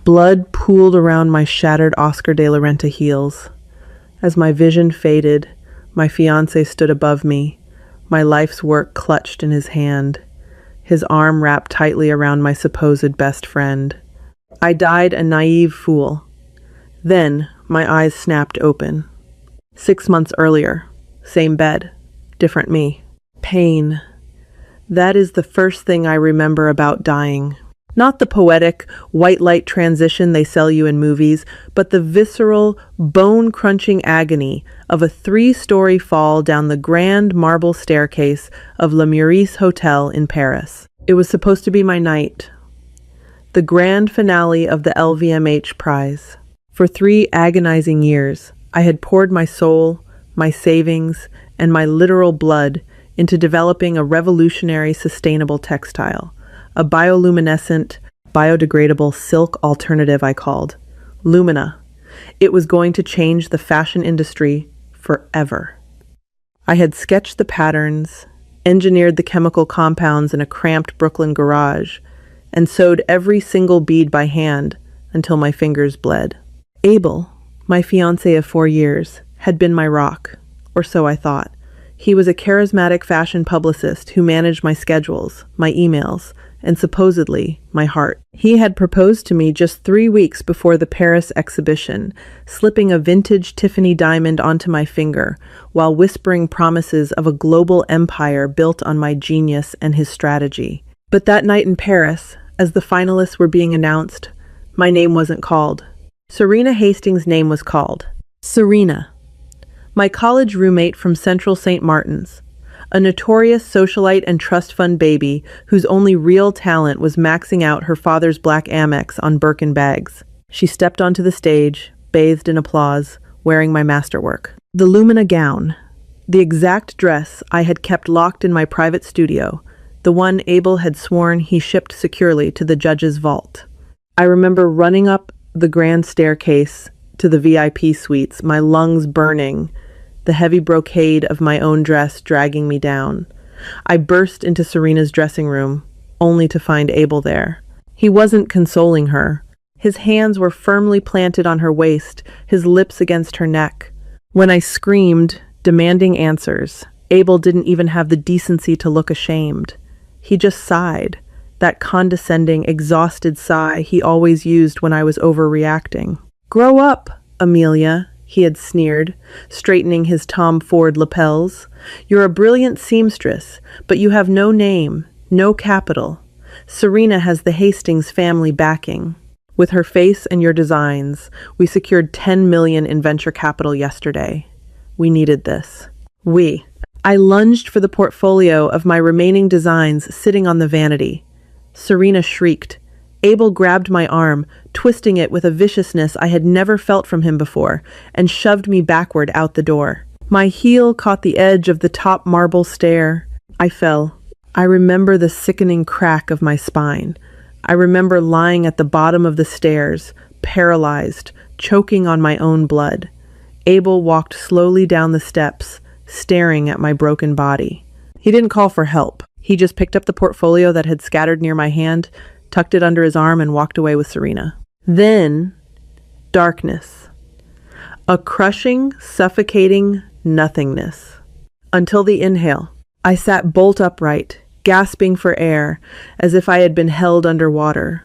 Blood pooled around my shattered Oscar de la Renta heels. As my vision faded, my fiancé stood above me, my life's work clutched in his hand, his arm wrapped tightly around my supposed best friend. I died a naive fool. Then my eyes snapped open. 6 months earlier, same bed, different me. Pain. That is the first thing I remember about dying. Not the poetic, white light transition they sell you in movies, but the visceral, bone-crunching agony of a 3-story fall down the grand marble staircase of Le Meurice Hotel in Paris. It was supposed to be my night. The grand finale of the LVMH prize. For 3 agonizing years, I had poured my soul, my savings, and my literal blood into developing a revolutionary sustainable textile, a bioluminescent, biodegradable silk alternative I called Lumina. It was going to change the fashion industry forever. I had sketched the patterns, engineered the chemical compounds in a cramped Brooklyn garage, and sewed every single bead by hand until my fingers bled. Abel, my fiancé of 4 years, had been my rock, or so I thought. He was a charismatic fashion publicist who managed my schedules, my emails, and supposedly my heart. He had proposed to me just 3 weeks before the Paris exhibition, slipping a vintage Tiffany diamond onto my finger while whispering promises of a global empire built on my genius and his strategy. But that night in Paris, as the finalists were being announced, my name wasn't called. Serena Hastings' name was called. Serena, my college roommate from Central St. Martin's, a notorious socialite and trust fund baby whose only real talent was maxing out her father's black Amex on Birkin bags. She stepped onto the stage, bathed in applause, wearing my masterwork. The Lumina gown, the exact dress I had kept locked in my private studio, the one Abel had sworn he shipped securely to the judge's vault. I remember running up the grand staircase to the VIP suites, my lungs burning, the heavy brocade of my own dress dragging me down. I burst into Serena's dressing room, only to find Abel there. He wasn't consoling her. His hands were firmly planted on her waist, his lips against her neck. When I screamed, demanding answers, Abel didn't even have the decency to look ashamed. He just sighed, that condescending, exhausted sigh he always used when I was overreacting. "Grow up, Amelia," he had sneered, straightening his Tom Ford lapels. "You're a brilliant seamstress, but you have no name, no capital. Serena has the Hastings family backing. With her face and your designs, we secured $10 million in venture capital yesterday. We needed this." I lunged for the portfolio of my remaining designs sitting on the vanity. Serena shrieked. Abel grabbed my arm, twisting it with a viciousness I had never felt from him before, and shoved me backward out the door. My heel caught the edge of the top marble stair. I fell. I remember the sickening crack of my spine. I remember lying at the bottom of the stairs, paralyzed, choking on my own blood. Abel walked slowly down the steps, staring at my broken body. He didn't call for help. He just picked up the portfolio that had scattered near my hand, tucked it under his arm, and walked away with Serena. Then, darkness. A crushing, suffocating nothingness. Until the inhale, I sat bolt upright, gasping for air, as if I had been held underwater.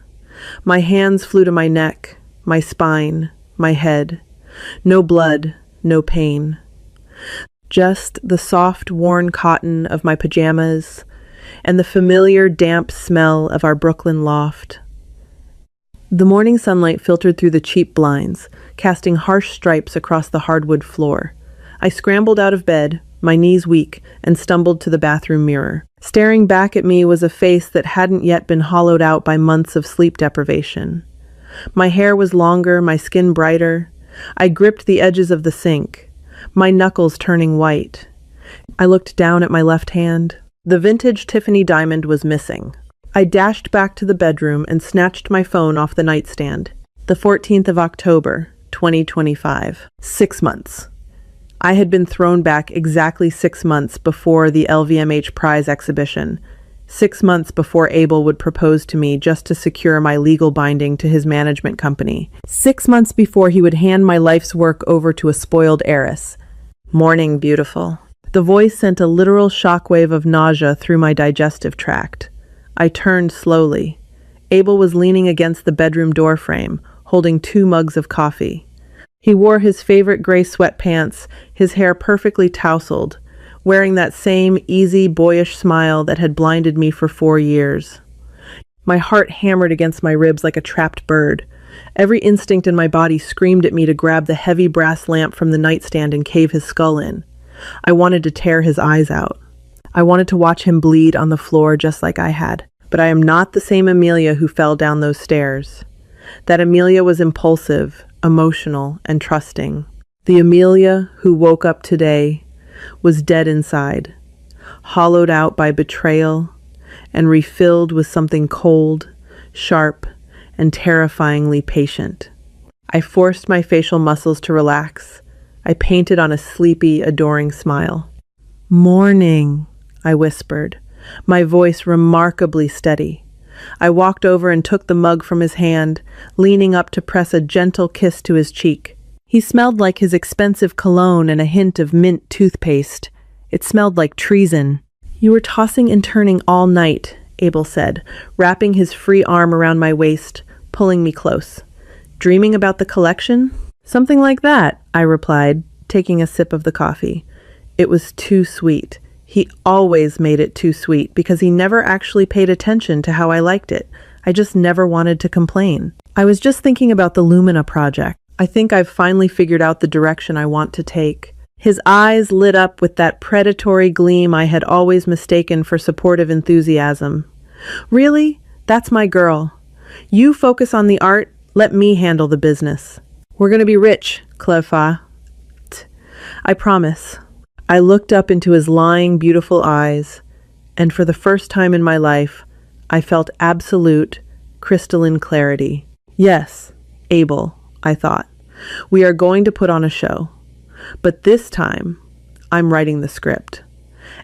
My hands flew to my neck, my spine, my head. No blood, no pain. Just the soft, worn cotton of my pajamas and the familiar, damp smell of our Brooklyn loft. The morning sunlight filtered through the cheap blinds, casting harsh stripes across the hardwood floor. I scrambled out of bed, my knees weak, and stumbled to the bathroom mirror. Staring back at me was a face that hadn't yet been hollowed out by months of sleep deprivation. My hair was longer, my skin brighter. I gripped the edges of the sink, my knuckles turning white. I looked down at my left hand. The vintage Tiffany diamond was missing. I dashed back to the bedroom and snatched my phone off the nightstand. The 14th of October, 2025. 6 months. I had been thrown back exactly 6 months before the LVMH prize exhibition, 6 months before Abel would propose to me just to secure my legal binding to his management company. 6 months before he would hand my life's work over to a spoiled heiress. Morning, beautiful. The voice sent a literal shockwave of nausea through my digestive tract. I turned slowly. Abel was leaning against the bedroom door frame, holding 2 mugs of coffee. He wore his favorite gray sweatpants, his hair perfectly tousled, wearing that same easy, boyish smile that had blinded me for 4 years. My heart hammered against my ribs like a trapped bird. Every instinct in my body screamed at me to grab the heavy brass lamp from the nightstand and cave his skull in. I wanted to tear his eyes out. I wanted to watch him bleed on the floor just like I had. But I am not the same Amelia who fell down those stairs. That Amelia was impulsive, emotional, and trusting. The Amelia who woke up today was dead inside, hollowed out by betrayal, and refilled with something cold, sharp, and terrifyingly patient. I forced my facial muscles to relax. I painted on a sleepy, adoring smile. "Morning," I whispered, my voice remarkably steady. I walked over and took the mug from his hand, leaning up to press a gentle kiss to his cheek. He smelled like his expensive cologne and a hint of mint toothpaste. It smelled like treason. "You were tossing and turning all night," Abel said, wrapping his free arm around my waist, pulling me close. "Dreaming about the collection?" "Something like that," I replied, taking a sip of the coffee. It was too sweet. He always made it too sweet because he never actually paid attention to how I liked it. I just never wanted to complain. "I was just thinking about the Lumina project. I think I've finally figured out the direction I want to take." His eyes lit up with that predatory gleam I had always mistaken for supportive enthusiasm. "Really? That's my girl. You focus on the art, let me handle the business. We're going to be rich, Clefa. I promise." I looked up into his lying, beautiful eyes, and for the first time in my life, I felt absolute, crystalline clarity. Yes, Abel, I thought. We are going to put on a show. But this time, I'm writing the script.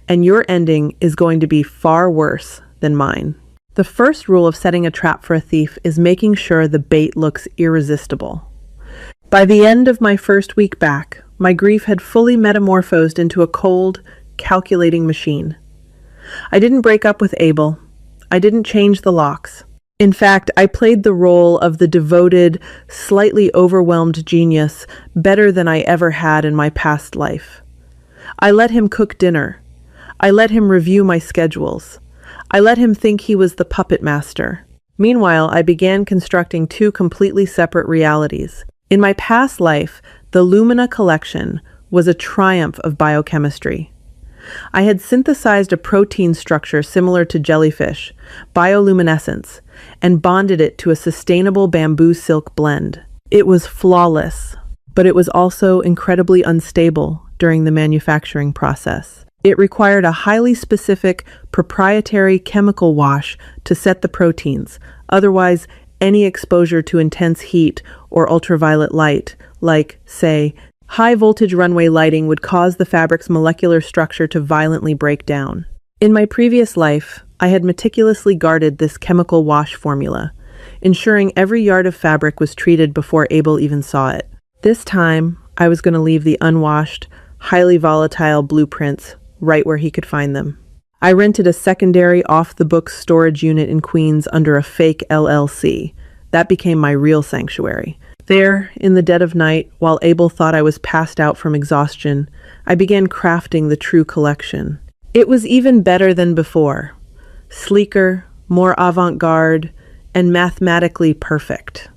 And your ending is going to be far worse than mine. The first rule of setting a trap for a thief is making sure the bait looks irresistible. By the end of my first week back, my grief had fully metamorphosed into a cold, calculating machine. I didn't break up with Abel. I didn't change the locks. In fact, I played the role of the devoted, slightly overwhelmed genius better than I ever had in my past life. I let him cook dinner. I let him review my schedules. I let him think he was the puppet master. Meanwhile, I began constructing 2 completely separate realities. In my past life, the Lumina collection was a triumph of biochemistry. I had synthesized a protein structure similar to jellyfish, bioluminescence, and bonded it to a sustainable bamboo silk blend. It was flawless, but it was also incredibly unstable during the manufacturing process. It required a highly specific, proprietary chemical wash to set the proteins. Otherwise, any exposure to intense heat or ultraviolet light, like, say, high-voltage runway lighting, would cause the fabric's molecular structure to violently break down. In my previous life, I had meticulously guarded this chemical wash formula, ensuring every yard of fabric was treated before Abel even saw it. This time, I was going to leave the unwashed, highly volatile blueprints right where he could find them. I rented a secondary off-the-books storage unit in Queens under a fake LLC. That became my real sanctuary. There, in the dead of night, while Abel thought I was passed out from exhaustion, I began crafting the true collection. It was even better than before. Sleeker, more avant-garde, and mathematically perfect.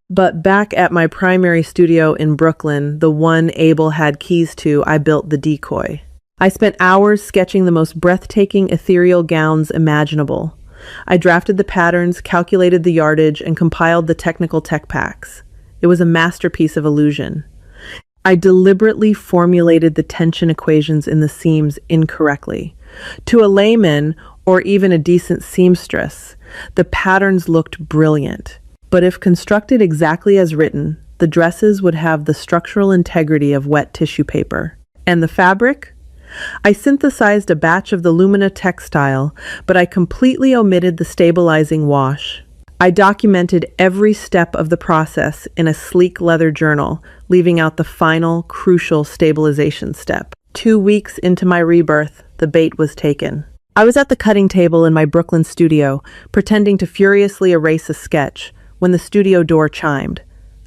But back at my primary studio in Brooklyn, the one Abel had keys to, I built the decoy. I spent hours sketching the most breathtaking ethereal gowns imaginable. I drafted the patterns, calculated the yardage, and compiled the technical tech packs. It was a masterpiece of illusion. I deliberately formulated the tension equations in the seams incorrectly. To a layman, or even a decent seamstress, the patterns looked brilliant. But if constructed exactly as written, the dresses would have the structural integrity of wet tissue paper. And the fabric? I synthesized a batch of the Lumina textile, but I completely omitted the stabilizing wash. I documented every step of the process in a sleek leather journal, leaving out the final, crucial stabilization step. 2 weeks into my rebirth, the bait was taken. I was at the cutting table in my Brooklyn studio, pretending to furiously erase a sketch, when the studio door chimed.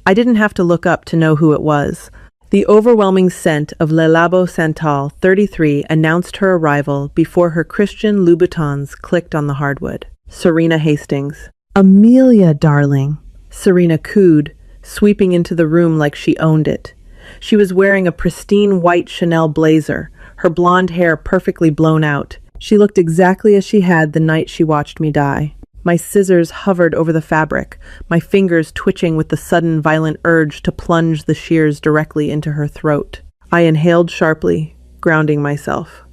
I didn't have to look up to know who it was. The overwhelming scent of Le Labo Santal 33 announced her arrival before her Christian Louboutins clicked on the hardwood. Serena Hastings. "Amelia, darling," Serena cooed, sweeping into the room like she owned it. She was wearing a pristine white Chanel blazer, her blonde hair perfectly blown out. She looked exactly as she had the night she watched me die. My scissors hovered over the fabric, my fingers twitching with the sudden violent urge to plunge the shears directly into her throat. I inhaled sharply, grounding myself.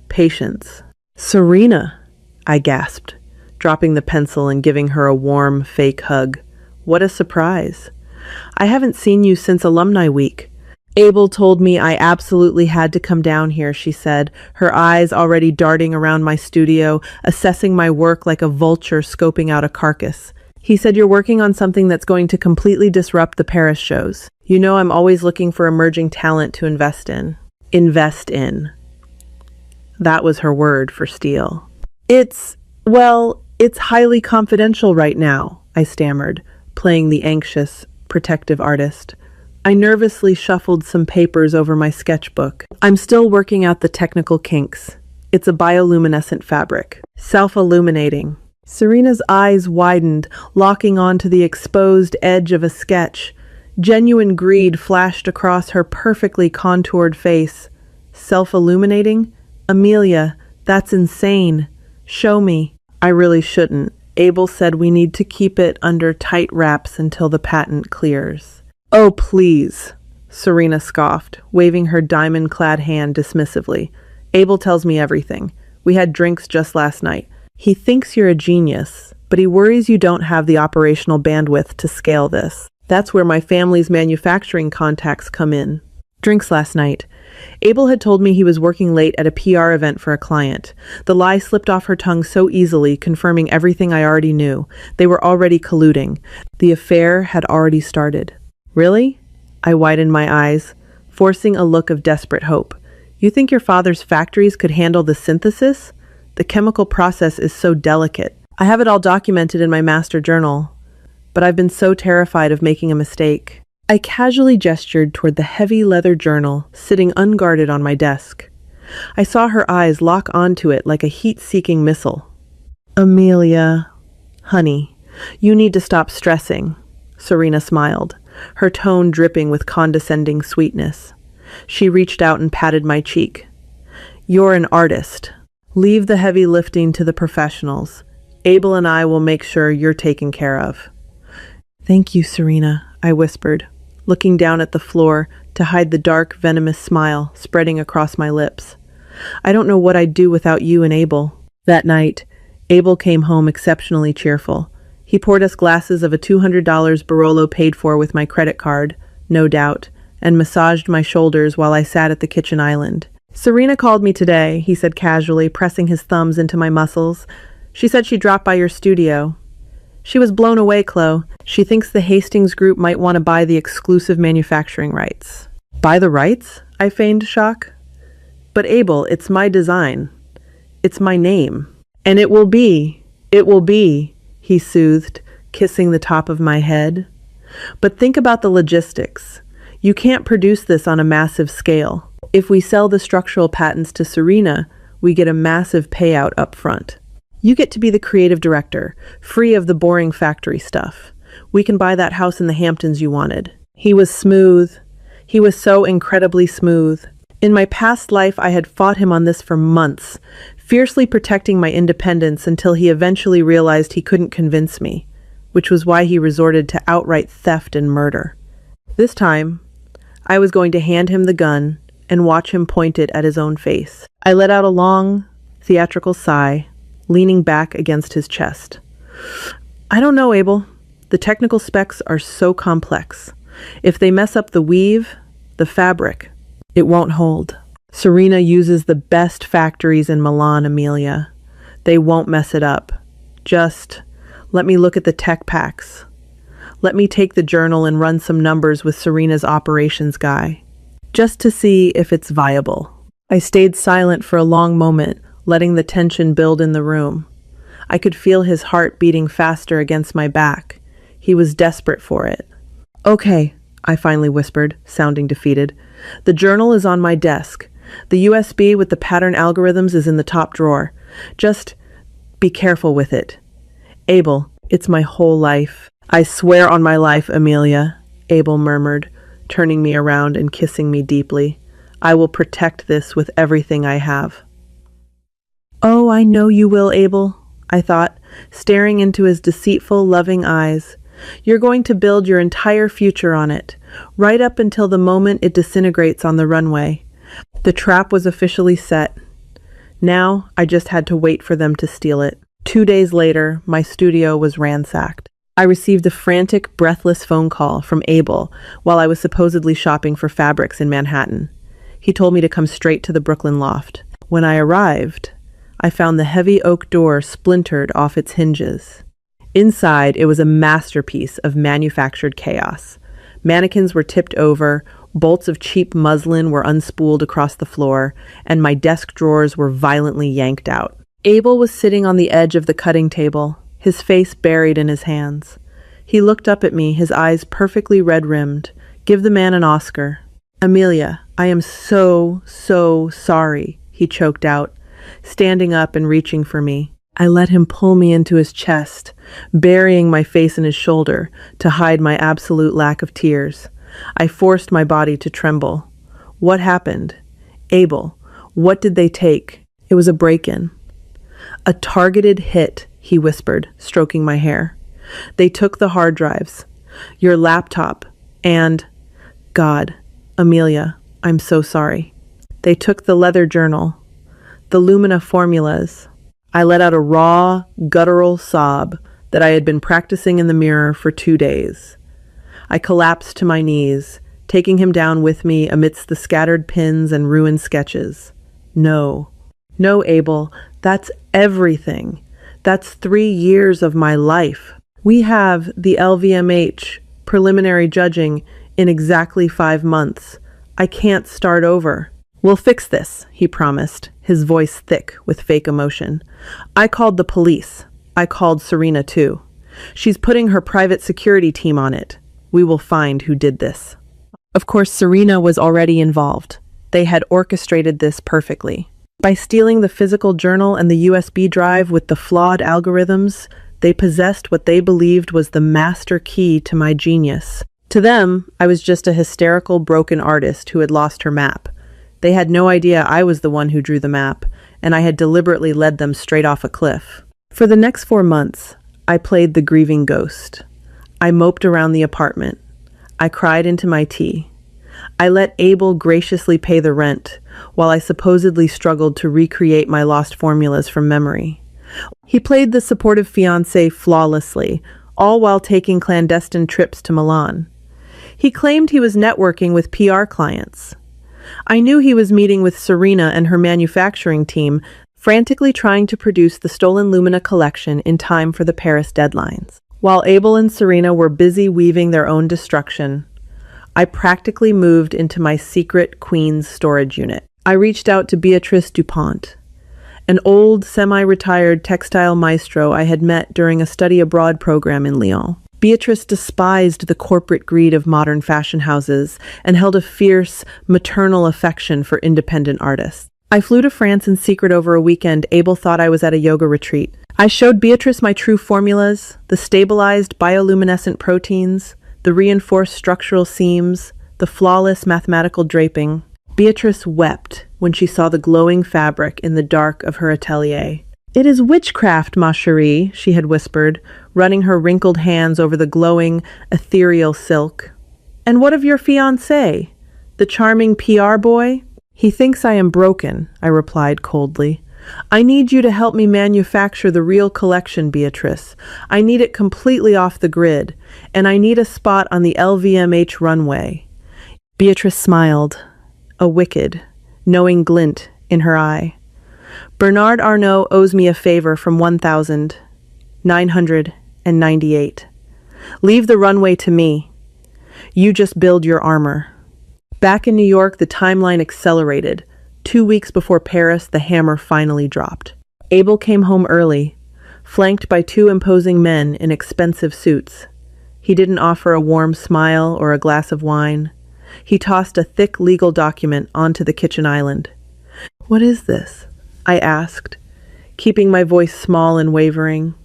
Patience. "Serena," I gasped, dropping the pencil and giving her a warm, fake hug. What a surprise. "I haven't seen you since Alumni Week." "Abel told me I absolutely had to come down here," she said, her eyes already darting around my studio, assessing my work like a vulture scoping out a carcass. "He said you're working on something that's going to completely disrupt the Paris shows. You know I'm always looking for emerging talent to invest in." Invest in. That was her word for steel. It's highly confidential right now," I stammered, playing the anxious, protective artist. I nervously shuffled some papers over my sketchbook. "I'm still working out the technical kinks. It's a bioluminescent fabric. Self-illuminating." Serena's eyes widened, locking onto the exposed edge of a sketch. Genuine greed flashed across her perfectly contoured face. "Self-illuminating? Amelia, that's insane. Show me." "I really shouldn't. Abel said we need to keep it under tight wraps until the patent clears." "Oh, please," Serena scoffed, waving her diamond-clad hand dismissively. "Abel tells me everything. We had drinks just last night. He thinks you're a genius, but he worries you don't have the operational bandwidth to scale this. That's where my family's manufacturing contacts come in." Drinks last night. Abel had told me he was working late at a PR event for a client. The lie slipped off her tongue so easily, confirming everything I already knew. They were already colluding. The affair had already started. "Really?" I widened my eyes, forcing a look of desperate hope. "You think your father's factories could handle the synthesis? The chemical process is so delicate. I have it all documented in my master journal, but I've been so terrified of making a mistake." I casually gestured toward the heavy leather journal sitting unguarded on my desk. I saw her eyes lock onto it like a heat-seeking missile. "Amelia, honey, you need to stop stressing," Serena smiled, her tone dripping with condescending sweetness. She reached out and patted my cheek. "You're an artist. Leave the heavy lifting to the professionals. Abel and I will make sure you're taken care of." "Thank you, Serena," I whispered, looking down at the floor to hide the dark, venomous smile spreading across my lips. "I don't know what I'd do without you and Abel." That night, Abel came home exceptionally cheerful. He poured us glasses of a $200 Barolo paid for with my credit card, no doubt, and massaged my shoulders while I sat at the kitchen island. "Serena called me today," he said casually, pressing his thumbs into my muscles. "She said she dropped by your studio." "She was blown away, Chloe. She thinks the Hastings Group might want to buy the exclusive manufacturing rights." "Buy the rights?" I feigned shock. "But Abel, it's my design. It's my name. And it will be, he soothed, kissing the top of my head. "But think about the logistics. You can't produce this on a massive scale. If we sell the structural patents to Serena, we get a massive payout up front. You get to be the creative director, free of the boring factory stuff. We can buy that house in the Hamptons you wanted." He was smooth. He was so incredibly smooth. In my past life, I had fought him on this for months, fiercely protecting my independence until he eventually realized he couldn't convince me, which was why he resorted to outright theft and murder. This time, I was going to hand him the gun and watch him point it at his own face. I let out a long, theatrical sigh, leaning back against his chest. "I don't know, Abel. The technical specs are so complex. If they mess up the weave, the fabric, it won't hold." Serena uses the best factories in Milan, Amelia. They won't mess it up. Just let me look at the tech packs. Let me take the journal and run some numbers with Serena's operations guy, just to see if it's viable. I stayed silent for a long moment, letting the tension build in the room. I could feel his heart beating faster against my back. He was desperate for it. Okay, I finally whispered, sounding defeated. The journal is on my desk. The USB with the pattern algorithms is in the top drawer. Just be careful with it. Abel, it's my whole life. I swear on my life, Amelia, Abel murmured, turning me around and kissing me deeply. I will protect this with everything I have. Oh, I know you will, Abel, I thought, staring into his deceitful, loving eyes. You're going to build your entire future on it, right up until the moment it disintegrates on the runway. The trap was officially set. Now, I just had to wait for them to steal it. 2 days later, my studio was ransacked. I received a frantic, breathless phone call from Abel while I was supposedly shopping for fabrics in Manhattan. He told me to come straight to the Brooklyn loft. When I arrived, I found the heavy oak door splintered off its hinges. Inside, it was a masterpiece of manufactured chaos. Mannequins were tipped over, bolts of cheap muslin were unspooled across the floor, and my desk drawers were violently yanked out. Abel was sitting on the edge of the cutting table, his face buried in his hands. He looked up at me, his eyes perfectly red-rimmed. Give the man an Oscar. Amelia, I am so sorry, he choked out, standing up and reaching for me. I let him pull me into his chest, burying my face in his shoulder to hide my absolute lack of tears. I forced my body to tremble. What happened? Abel, what did they take? It was a break-in. A targeted hit, he whispered, stroking my hair. They took the hard drives, your laptop, and... God, Amelia, I'm so sorry. They took the leather journal, the Lumina formulas. I let out a raw, guttural sob that I had been practicing in the mirror for 2 days. I collapsed to my knees, taking him down with me amidst the scattered pins and ruined sketches. No, Abel, that's everything. That's 3 years of my life. We have the LVMH preliminary judging in exactly 5 months. I can't start over. We'll fix this, he promised, his voice thick with fake emotion. I called the police. I called Serena too. She's putting her private security team on it. We will find who did this. Of course, Serena was already involved. They had orchestrated this perfectly. By stealing the physical journal and the USB drive with the flawed algorithms, they possessed what they believed was the master key to my genius. To them, I was just a hysterical, broken artist who had lost her map. They had no idea I was the one who drew the map, and I had deliberately led them straight off a cliff. For the next 4 months, I played the grieving ghost. I moped around the apartment. I cried into my tea. I let Abel graciously pay the rent, while I supposedly struggled to recreate my lost formulas from memory. He played the supportive fiancé flawlessly, all while taking clandestine trips to Milan. He claimed he was networking with PR clients. I knew he was meeting with Serena and her manufacturing team, frantically trying to produce the stolen Lumina collection in time for the Paris deadlines. While Abel and Serena were busy weaving their own destruction, I practically moved into my secret Queen's storage unit. I reached out to Beatrice Dupont, an old, semi-retired textile maestro I had met during a study abroad program in Lyon. Beatrice despised the corporate greed of modern fashion houses and held a fierce, maternal affection for independent artists. I flew to France in secret over a weekend. Abel thought I was at a yoga retreat. I showed Beatrice my true formulas, the stabilized bioluminescent proteins, the reinforced structural seams, the flawless mathematical draping. Beatrice wept when she saw the glowing fabric in the dark of her atelier. It is witchcraft, ma chérie, she had whispered, running her wrinkled hands over the glowing, ethereal silk. And what of your fiancé, the charming PR boy? He thinks I am broken, I replied coldly. I need you to help me manufacture the real collection, Beatrice. I need it completely off the grid, and I need a spot on the LVMH runway. Beatrice smiled, a wicked, knowing glint in her eye. Bernard Arnault owes me a favor from 1,998. Leave the runway to me. You just build your armor. Back in New York, the timeline accelerated. 2 weeks before Paris, the hammer finally dropped. Abel came home early, flanked by 2 imposing men in expensive suits. He didn't offer a warm smile or a glass of wine. He tossed a thick legal document onto the kitchen island. "What is this?" I asked, keeping my voice small and wavering.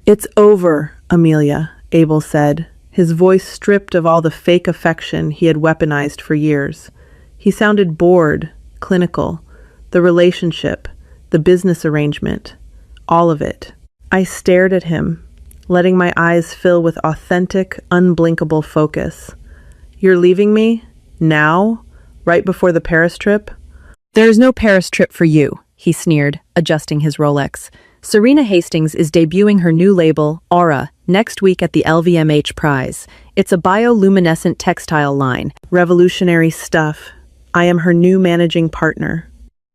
"It's over, Amelia," Abel said, his voice stripped of all the fake affection he had weaponized for years. He sounded bored, clinical. The relationship, the business arrangement, all of it. I stared at him, letting my eyes fill with authentic, unblinkable focus. "You're leaving me? Now? Right before the Paris trip?" "There's no Paris trip for you," he sneered, adjusting his Rolex. "Serena Hastings is debuting her new label, Aura, next week at the LVMH Prize. It's a bioluminescent textile line. Revolutionary stuff. I am her new managing partner.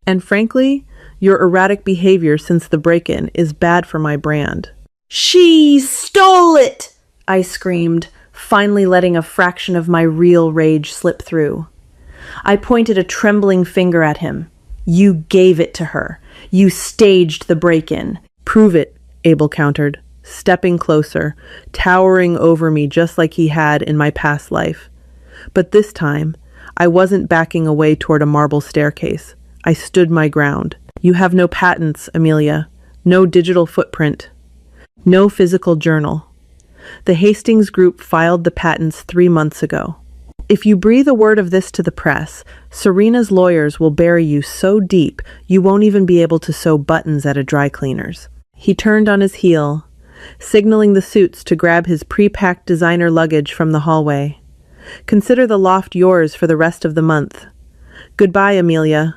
And frankly, your erratic behavior since the break-in is bad for my brand." "She stole it!" I screamed, finally letting a fraction of my real rage slip through. I pointed a trembling finger at him. "You gave it to her. You staged the break-in." "Prove it," Abel countered, stepping closer, towering over me just like he had in my past life. But this time, I wasn't backing away toward a marble staircase. I stood my ground. "You have no patents, Amelia. No digital footprint. No physical journal. The Hastings Group filed the patents 3 months ago. If you breathe a word of this to the press, Serena's lawyers will bury you so deep you won't even be able to sew buttons at a dry cleaner's." He turned on his heel, signaling the suits to grab his pre-packed designer luggage from the hallway. "Consider the loft yours for the rest of the month. Goodbye, Amelia."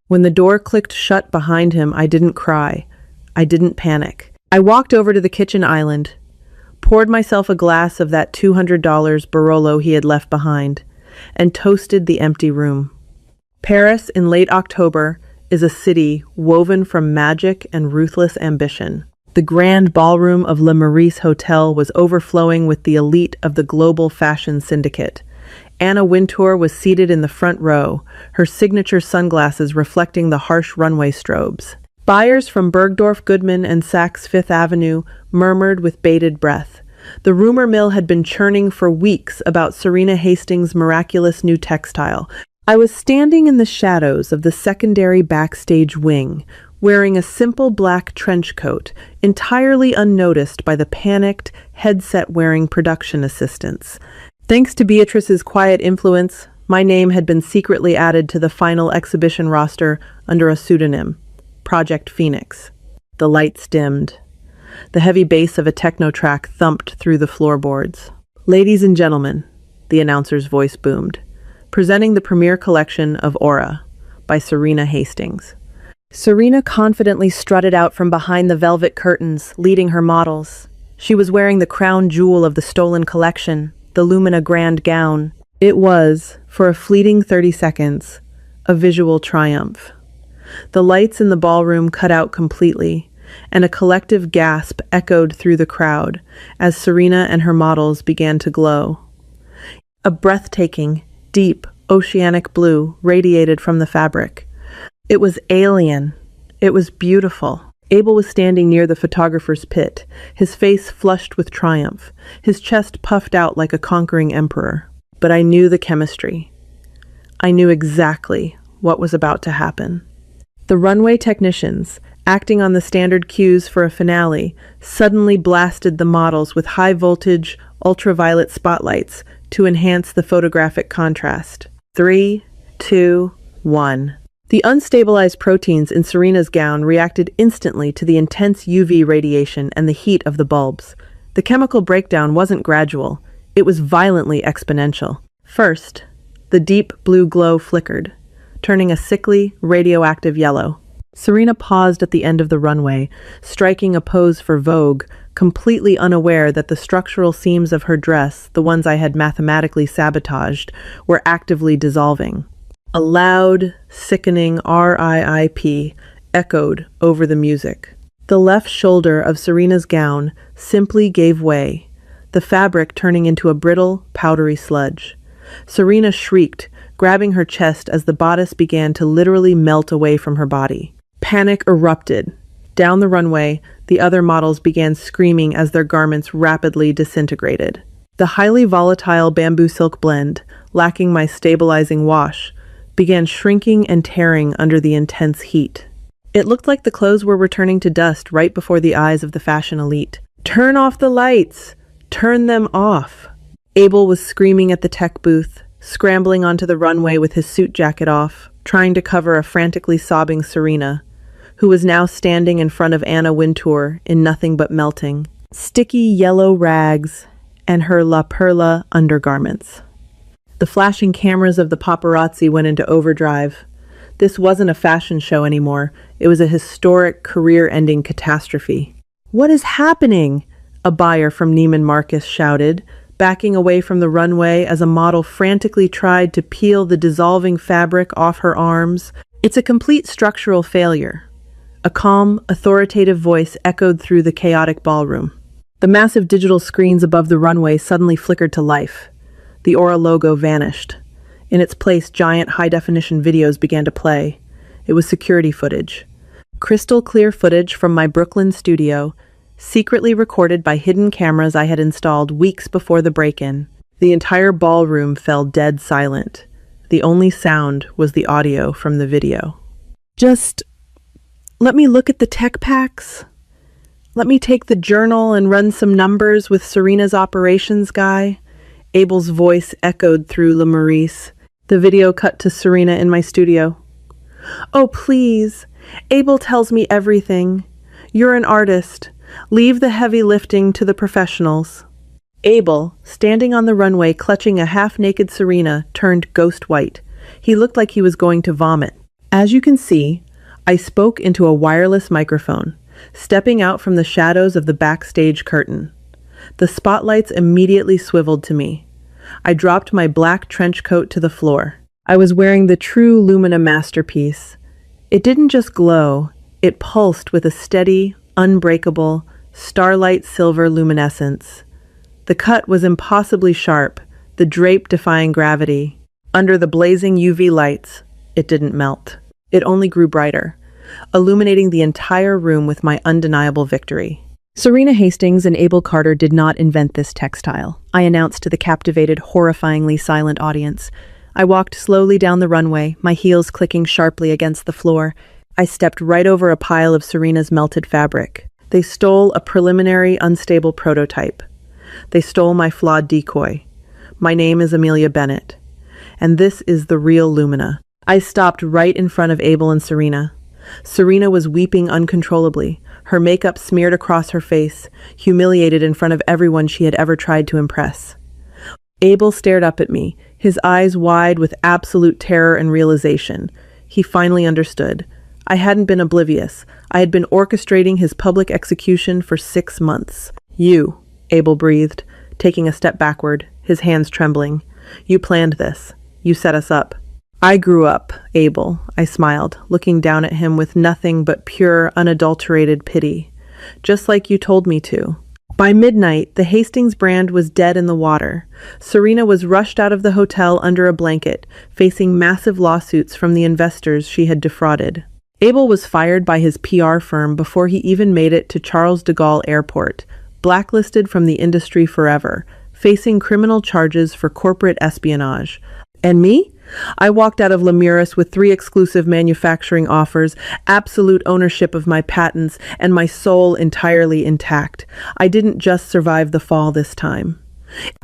When the door clicked shut behind him, I didn't cry. I didn't panic. I walked over to the kitchen island, poured myself a glass of that $200 Barolo he had left behind, and toasted the empty room. Paris in late October is a city woven from magic and ruthless ambition. The grand ballroom of Le Meurice Hotel was overflowing with the elite of the global fashion syndicate. Anna Wintour was seated in the front row, her signature sunglasses reflecting the harsh runway strobes. Buyers from Bergdorf Goodman and Saks Fifth Avenue murmured with bated breath. The rumor mill had been churning for weeks about Serena Hastings' miraculous new textile. I was standing in the shadows of the secondary backstage wing, wearing a simple black trench coat, entirely unnoticed by the panicked, headset-wearing production assistants. Thanks to Beatrice's quiet influence, my name had been secretly added to the final exhibition roster under a pseudonym, Project Phoenix. The lights dimmed. The heavy bass of a techno track thumped through the floorboards. "Ladies and gentlemen," the announcer's voice boomed, "presenting the premiere collection of Aura by Serena Hastings." Serena confidently strutted out from behind the velvet curtains, leading her models. She was wearing the crown jewel of the stolen collection, the Lumina Grand Gown. It was, for a fleeting 30 seconds, a visual triumph. The lights in the ballroom cut out completely, and a collective gasp echoed through the crowd as Serena and her models began to glow. A breathtaking, deep, oceanic blue radiated from the fabric. It was alien. It was beautiful. Abel was standing near the photographer's pit, his face flushed with triumph, his chest puffed out like a conquering emperor. But I knew the chemistry. I knew exactly what was about to happen. The runway technicians, acting on the standard cues for a finale, suddenly blasted the models with high-voltage, ultraviolet spotlights to enhance the photographic contrast. 3, 2, 1. The unstabilized proteins in Serena's gown reacted instantly to the intense UV radiation and the heat of the bulbs. The chemical breakdown wasn't gradual. It was violently exponential. First, the deep blue glow flickered, turning a sickly, radioactive yellow. Serena paused at the end of the runway, striking a pose for Vogue, completely unaware that the structural seams of her dress, the ones I had mathematically sabotaged, were actively dissolving. A loud, sickening RIP echoed over the music. The left shoulder of Serena's gown simply gave way, the fabric turning into a brittle, powdery sludge. Serena shrieked, grabbing her chest as the bodice began to literally melt away from her body. Panic erupted. Down the runway, the other models began screaming as their garments rapidly disintegrated. The highly volatile bamboo silk blend, lacking my stabilizing wash, began shrinking and tearing under the intense heat. It looked like the clothes were returning to dust right before the eyes of the fashion elite. "Turn off the lights! Turn them off!" Abel was screaming at the tech booth, scrambling onto the runway with his suit jacket off, trying to cover a frantically sobbing Serena, who was now standing in front of Anna Wintour in nothing but melting, sticky yellow rags, and her La Perla undergarments. The flashing cameras of the paparazzi went into overdrive. This wasn't a fashion show anymore. It was a historic, career-ending catastrophe. "What is happening?" a buyer from Neiman Marcus shouted, backing away from the runway as a model frantically tried to peel the dissolving fabric off her arms. "It's a complete structural failure." A calm, authoritative voice echoed through the chaotic ballroom. The massive digital screens above the runway suddenly flickered to life. The Aura logo vanished. In its place, giant high-definition videos began to play. It was security footage. Crystal clear footage from my Brooklyn studio, secretly recorded by hidden cameras I had installed weeks before the break-in. The entire ballroom fell dead silent. The only sound was the audio from the video. "Just let me look at the tech packs. Let me take the journal and run some numbers with Serena's operations guy." Abel's voice echoed through Le Maurice. The video cut to Serena in my studio. "Oh, please. Abel tells me everything. You're an artist. Leave the heavy lifting to the professionals." Abel, standing on the runway clutching a half-naked Serena, turned ghost white. He looked like he was going to vomit. As you can see, I spoke into a wireless microphone, stepping out from the shadows of the backstage curtain. The spotlights immediately swiveled to me. I dropped my black trench coat to the floor. I was wearing the true Lumina masterpiece. It didn't just glow, it pulsed with a steady, unbreakable, starlight silver luminescence. The cut was impossibly sharp, the drape defying gravity. Under the blazing UV lights, it didn't melt. It only grew brighter, illuminating the entire room with my undeniable victory. Serena Hastings and Abel Carter did not invent this textile, I announced to the captivated, horrifyingly silent audience. I walked slowly down the runway, my heels clicking sharply against the floor. I stepped right over a pile of Serena's melted fabric. They stole a preliminary, unstable prototype. They stole my flawed decoy. My name is Amelia Bennett, and this is the real Lumina. I stopped right in front of Abel and Serena. Serena was weeping uncontrollably, her makeup smeared across her face, humiliated in front of everyone she had ever tried to impress. Abel stared up at me, his eyes wide with absolute terror and realization. He finally understood. I hadn't been oblivious. I had been orchestrating his public execution for 6 months. "You," Abel breathed, taking a step backward, his hands trembling. "You planned this. You set us up." "I grew up, Abel," I smiled, looking down at him with nothing but pure, unadulterated pity. "Just like you told me to." By midnight, the Hastings brand was dead in the water. Serena was rushed out of the hotel under a blanket, facing massive lawsuits from the investors she had defrauded. Abel was fired by his PR firm before he even made it to Charles de Gaulle Airport, blacklisted from the industry forever, facing criminal charges for corporate espionage. And me? I walked out of Lemurus with 3 exclusive manufacturing offers, absolute ownership of my patents, and my soul entirely intact. I didn't just survive the fall this time.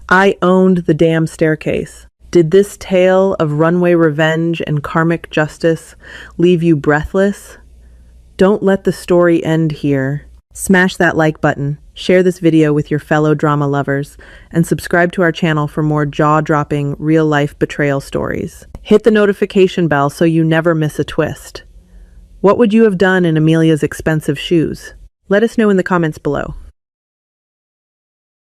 I owned the damn staircase. Did this tale of runway revenge and karmic justice leave you breathless? Don't let the story end here. Smash that like button, share this video with your fellow drama lovers, and subscribe to our channel for more jaw-dropping, real-life betrayal stories. Hit the notification bell so you never miss a twist. What would you have done in Amelia's expensive shoes? Let us know in the comments below.